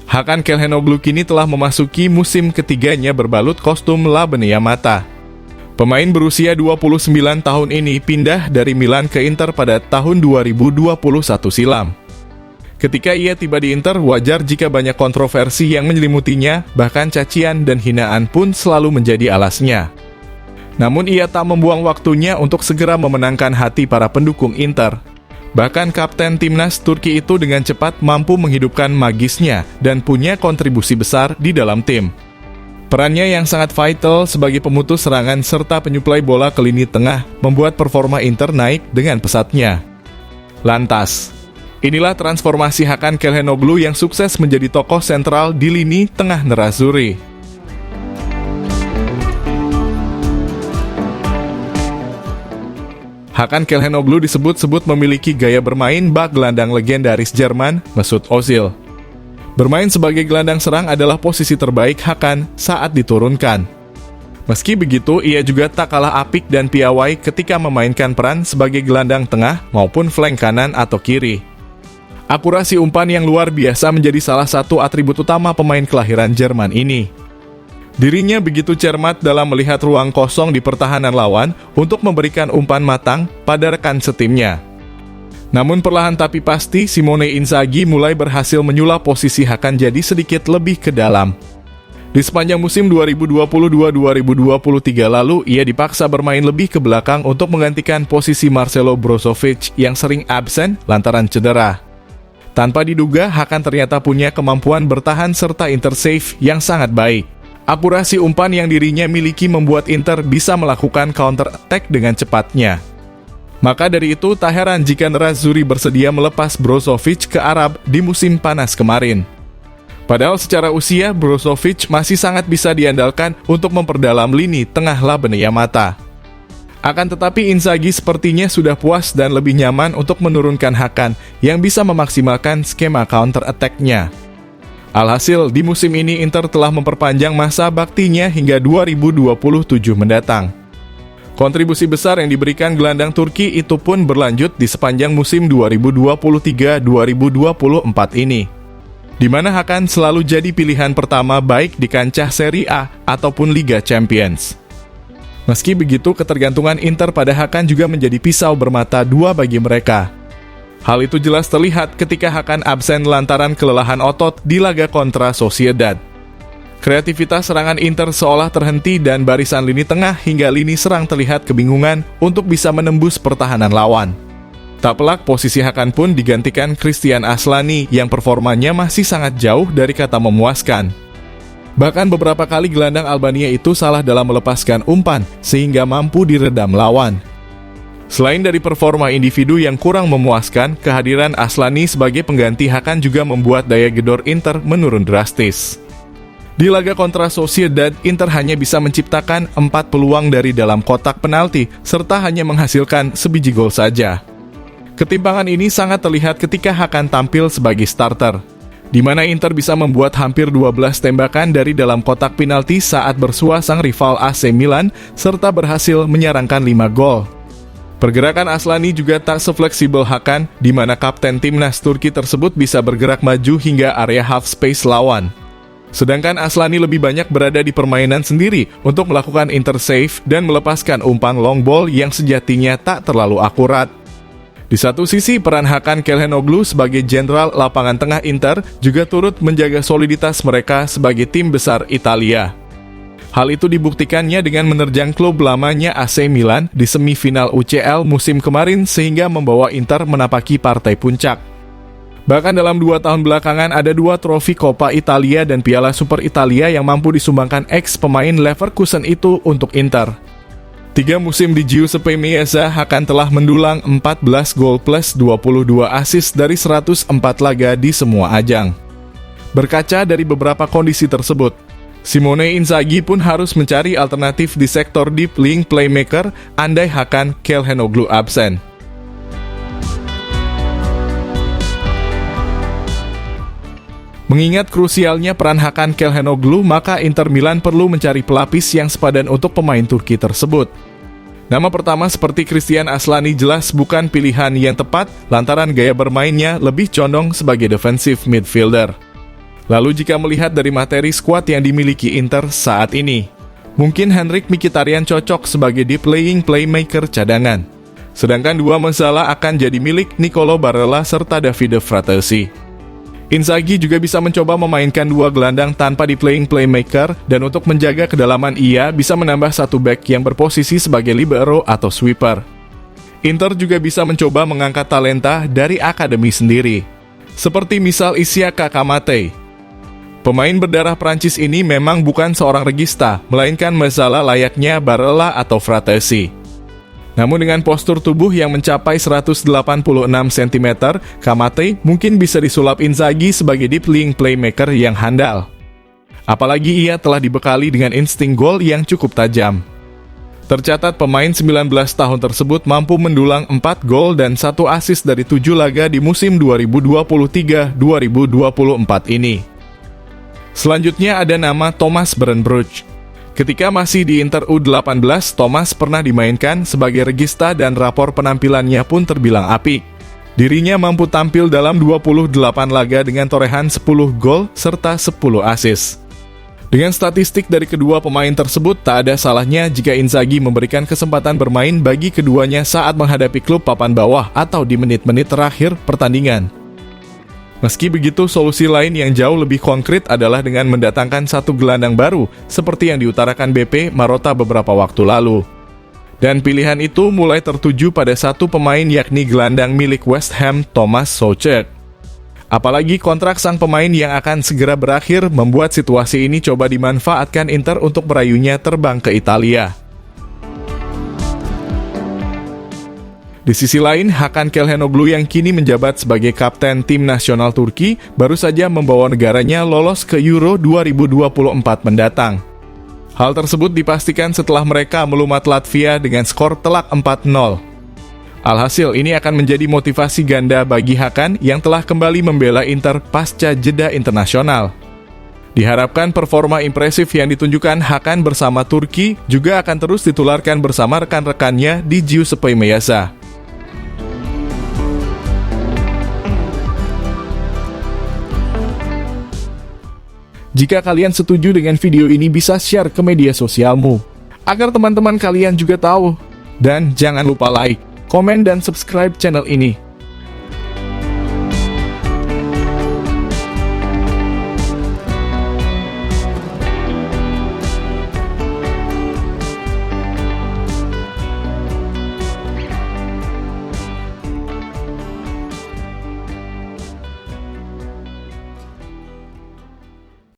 Hakan Çalhanoğlu kini telah memasuki musim ketiganya berbalut kostum Labenia Mata. Pemain berusia 29 tahun ini pindah dari Milan ke Inter pada tahun 2021 silam. Ketika ia tiba di Inter, wajar jika banyak kontroversi yang menyelimutinya, bahkan cacian dan hinaan pun selalu menjadi alasnya. Namun ia tak membuang waktunya untuk segera memenangkan hati para pendukung Inter. Bahkan kapten timnas Turki itu dengan cepat mampu menghidupkan magisnya dan punya kontribusi besar di dalam tim. Perannya yang sangat vital sebagai pemutus serangan serta penyuplai bola ke lini tengah membuat performa Inter naik dengan pesatnya. Lantas, inilah transformasi Hakan Çalhanoğlu yang sukses menjadi tokoh sentral di lini tengah Nerazzurri. Hakan Çalhanoğlu disebut-sebut memiliki gaya bermain bak gelandang legendaris Jerman, Mesut Ozil. Bermain sebagai gelandang serang adalah posisi terbaik Hakan saat diturunkan. Meski begitu, ia juga tak kalah apik dan piawai ketika memainkan peran sebagai gelandang tengah maupun flank kanan atau kiri. Akurasi umpan yang luar biasa menjadi salah satu atribut utama pemain kelahiran Jerman ini. Dirinya begitu cermat dalam melihat ruang kosong di pertahanan lawan untuk memberikan umpan matang pada rekan setimnya. Namun perlahan tapi pasti Simone Inzaghi mulai berhasil menyulap posisi Hakan jadi sedikit lebih ke dalam. Di sepanjang musim 2022-2023 lalu, ia dipaksa bermain lebih ke belakang untuk menggantikan posisi Marcelo Brozovic yang sering absen lantaran cedera. Tanpa diduga, Hakan ternyata punya kemampuan bertahan serta intersave yang sangat baik. Akurasi umpan yang dirinya miliki membuat Inter bisa melakukan counter attack dengan cepatnya. Maka dari itu, tak heran jika Nerazzurri bersedia melepas Brozovic ke Arab di musim panas kemarin. Padahal secara usia, Brozovic masih sangat bisa diandalkan untuk memperdalam lini tengah Labenia Mata. Akan tetapi Inzaghi sepertinya sudah puas dan lebih nyaman untuk menurunkan Hakan yang bisa memaksimalkan skema counter attack-nya. Alhasil, di musim ini Inter telah memperpanjang masa baktinya hingga 2027 mendatang. Kontribusi besar yang diberikan gelandang Turki itu pun berlanjut di sepanjang musim 2023-2024 ini, di mana Hakan selalu jadi pilihan pertama baik di kancah Serie A ataupun Liga Champions. Meski begitu, ketergantungan Inter pada Hakan juga menjadi pisau bermata dua bagi mereka. Hal itu jelas terlihat ketika Hakan absen lantaran kelelahan otot di laga kontra Sociedad. Kreativitas serangan Inter seolah terhenti dan barisan lini tengah hingga lini serang terlihat kebingungan untuk bisa menembus pertahanan lawan. Tak pelak, posisi Hakan pun digantikan Christian Aslani yang performanya masih sangat jauh dari kata memuaskan. Bahkan beberapa kali gelandang Albania itu salah dalam melepaskan umpan sehingga mampu diredam lawan. Selain dari performa individu yang kurang memuaskan, kehadiran Aslani sebagai pengganti Hakan juga membuat daya gedor Inter menurun drastis. Di laga kontra Sociedad, Inter hanya bisa menciptakan 4 peluang dari dalam kotak penalti, serta hanya menghasilkan sebiji gol saja. Ketimpangan ini sangat terlihat ketika Hakan tampil sebagai starter, di mana Inter bisa membuat hampir 12 tembakan dari dalam kotak penalti saat bersua sang rival AC Milan, serta berhasil menyarangkan 5 gol. Pergerakan Aslani juga tak sefleksibel Hakan, di mana kapten timnas Turki tersebut bisa bergerak maju hingga area half space lawan. Sedangkan Aslani lebih banyak berada di permainan sendiri untuk melakukan intersave dan melepaskan umpan long ball yang sejatinya tak terlalu akurat. Di satu sisi, peran Hakan Çalhanoğlu sebagai jenderal lapangan tengah Inter juga turut menjaga soliditas mereka sebagai tim besar Italia. Hal itu dibuktikannya dengan menerjang klub lamanya AC Milan di semifinal UCL musim kemarin sehingga membawa Inter menapaki partai puncak. Bahkan dalam 2 tahun belakangan ada 2 trofi Coppa Italia dan Piala Super Italia yang mampu disumbangkan ex-pemain Leverkusen itu untuk Inter. 3 musim di Giuseppe Meazza, Hakan telah mendulang 14 gol plus 22 assist dari 104 laga di semua ajang. Berkaca dari beberapa kondisi tersebut, Simone Inzaghi pun harus mencari alternatif di sektor deep link playmaker andai Hakan Çalhanoğlu absen. Mengingat krusialnya peran Hakan Çalhanoğlu, maka Inter Milan perlu mencari pelapis yang sepadan untuk pemain Turki tersebut. Nama pertama seperti Christian Aslani jelas bukan pilihan yang tepat lantaran gaya bermainnya lebih condong sebagai defensive midfielder. Lalu jika melihat dari materi skuad yang dimiliki Inter saat ini, mungkin Henrikh Mkhitaryan cocok sebagai deep lying playmaker cadangan. Sedangkan dua Mezzala akan jadi milik Nicolo Barella serta Davide Fratesi. Inzaghi juga bisa mencoba memainkan dua gelandang tanpa di playing playmaker, dan untuk menjaga kedalaman ia bisa menambah satu back yang berposisi sebagai libero atau sweeper. Inter juga bisa mencoba mengangkat talenta dari akademi sendiri, seperti misal Isiaka Kamate. Pemain berdarah Prancis ini memang bukan seorang regista, melainkan Mezzala layaknya Barella atau Fratesi. Namun dengan postur tubuh yang mencapai 186 cm, Kamate mungkin bisa disulap Inzaghi sebagai deep lying playmaker yang handal. Apalagi ia telah dibekali dengan insting gol yang cukup tajam. Tercatat pemain 19 tahun tersebut mampu mendulang 4 gol dan 1 assist dari 7 laga di musim 2023-2024 ini. Selanjutnya ada nama Thomas Brandbroek. Ketika masih di Inter U18, Thomas pernah dimainkan sebagai regista dan rapor penampilannya pun terbilang apik. Dirinya mampu tampil dalam 28 laga dengan torehan 10 gol serta 10 assist. Dengan statistik dari kedua pemain tersebut, tak ada salahnya jika Inzaghi memberikan kesempatan bermain bagi keduanya saat menghadapi klub papan bawah atau di menit-menit terakhir pertandingan. Meski begitu, solusi lain yang jauh lebih konkret adalah dengan mendatangkan satu gelandang baru, seperti yang diutarakan BP Marotta beberapa waktu lalu. Dan pilihan itu mulai tertuju pada satu pemain yakni gelandang milik West Ham, Thomas Soucek. Apalagi kontrak sang pemain yang akan segera berakhir membuat situasi ini coba dimanfaatkan Inter untuk merayunya terbang ke Italia. Di sisi lain, Hakan Çalhanoğlu yang kini menjabat sebagai kapten tim nasional Turki baru saja membawa negaranya lolos ke Euro 2024 mendatang. Hal tersebut dipastikan setelah mereka melumat Latvia dengan skor telak 4-0. Alhasil, ini akan menjadi motivasi ganda bagi Hakan yang telah kembali membela Inter pasca jeda internasional. Diharapkan performa impresif yang ditunjukkan Hakan bersama Turki juga akan terus ditularkan bersama rekan-rekannya di Giuseppe Meazza. Jika kalian setuju dengan video ini, bisa share ke media sosialmu, agar teman-teman kalian juga tahu. Dan jangan lupa like, komen, dan subscribe channel ini.